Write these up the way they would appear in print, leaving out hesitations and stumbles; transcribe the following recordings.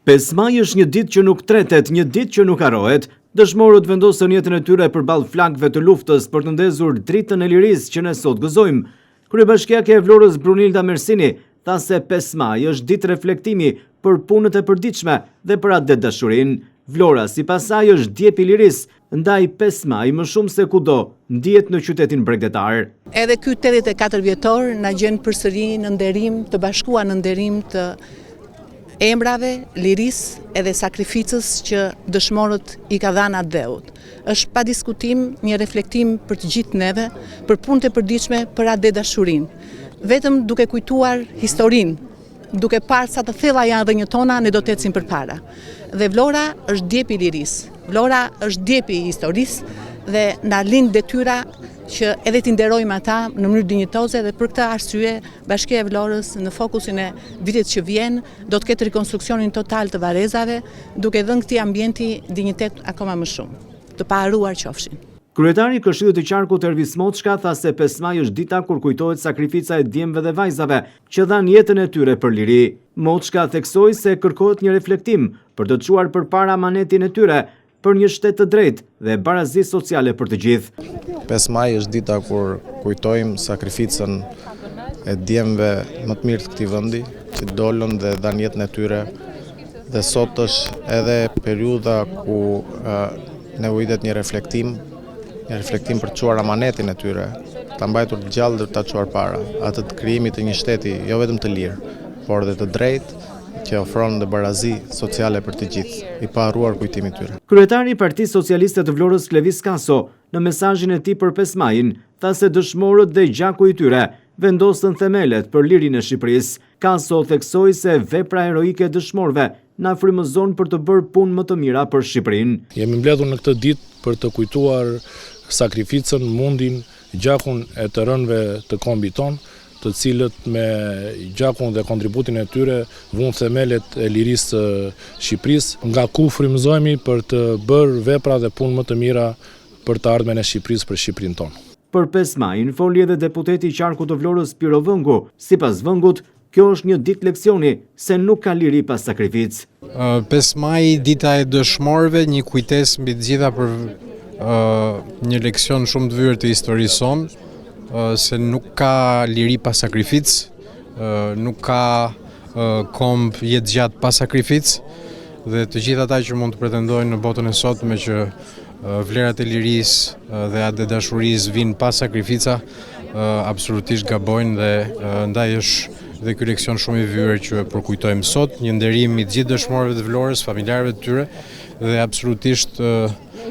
5 maj është një ditë që nuk tretet, një ditë që nuk harrohet. Dëshmorët vendosën jetën e tyre përballë flakëve të luftës për të ndezur dritën e lirisë që ne sot gëzojmë. Kryebashkiake e Vlorës Brunilda Mersini tha se 5 maj është ditë reflektimi për punët e përditshme dhe për atë dashurinë. Vlora sipas saj është djep i lirisë, ndaj 5 maj më shumë se kudo ndihet në qytetin bregdetar. Edhe ky 84 vjetor na gjen përsëri në nderim, të bashkuar në nderim të emrave, lirisë edhe sakrificës që dëshmorët i ka dhënë atë dheut. Është pa diskutim një reflektim për të gjithë neve, për punët e përditshme, për atë dashurinë. Vetëm duke kujtuar historinë, duke parë sa të thella janë rrënjët tona, ne do të ecim përpara. Dhe Vlora është djepi i lirisë, Vlora është djepi i historisë dhe na lind detyra që edhe t'i nderojmë ata në mënyrë dinjitoze dhe për këtë arsye Bashkia e Vlorës në fokusin e vitit që vjen do të ketë rekonstruksionin total të varezave, duke dhënë këtij ambienti dinjitet akoma më shumë, të paharuar qofshin. Kryetari i Këshillit të Qarkut Ervis Moçka tha se 5 maj është dita kur kujtohet sakrifica e djemve dhe vajzave që dhanë jetën e tyre për liri. Moçka theksoi se kërkohet një reflektim për të çuar përpara amanetin e tyre për një shtet të drejtë dhe barazi sociale për të gjithë. 5 maj është dita kur kujtojmë sakrificën e djemve më të mirë të këtij vendi, që dolën dhe dhanë jetën e tyre. Dhe sot është edhe periudha ku nevojitet një reflektim për të çuar amanetin e tyre, ta mbajtur gjallë dhe ta çuar para, atë të krijimit të një shteti jo vetëm të lirë, por dhe të drejtë, që ofron dhe barazi sociale për të gjithë, i paharruar kujtimi tyre. Kryetari i Partisë Socialiste të Vlorës Klevis Kaso, në mesazhin e tij për 5 majin, tha se dëshmorët dhe gjaku i tyre vendosën themelet për lirinë e Shqipërisë. Kaso theksoi se vepra heroike e dëshmorëve na frymëzon për të bërë punë më të mira për Shqipërinë. Jemi mbledhur në këtë ditë për të kujtuar sakrificën, mundin, gjakun e të rënëve të kombit tonë, të cilët me gjakun dhe kontributin e tyre vënë themelet e lirisë së Shqipërisë, nga ku frymëzohemi për të bërë vepra dhe punë më të mira për të ardhmen e Shqipërisë për Shqipërinë tonë. Për 5 majin foli edhe deputeti i Qarkut të Vlorës Piro Vëngu. Sipas Vëngut, kjo është një ditë leksioni se nuk ka liri pas sakrificë. 5 maj, dita e dëshmorëve, një kujtesë mbi të gjitha për një leksion shumë të vërtetë të historisë sonë, se nuk ka liri pa sakrificë, nuk ka komb jetë gjatë pa sakrificë, dhe të gjithë ata që mund të pretendojnë në botën e sotme që vlerat e lirisë dhe atë dashurisë vinë pa sakrifica, absolutisht gabojnë dhe ndaj është dhe ky leksion shumë i vyer që përkujtojmë sot, një nderim i të gjithë dëshmorëve të Vlorës, familjarëve të tyre dhe absolutisht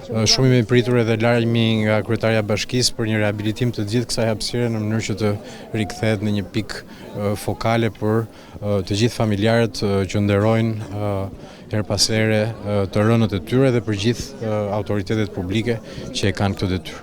shumë i pritur edhe larmi nga kryetaria e bashkisë për një rehabilitim të gjithë kësaj hapësire në mënyrë që të rikthehet në një pikë fokale për të gjithë familjarët që nderojnë her pas here të rënët e tyre dhe për gjithë autoritetet publike që e kanë këtë detyrë.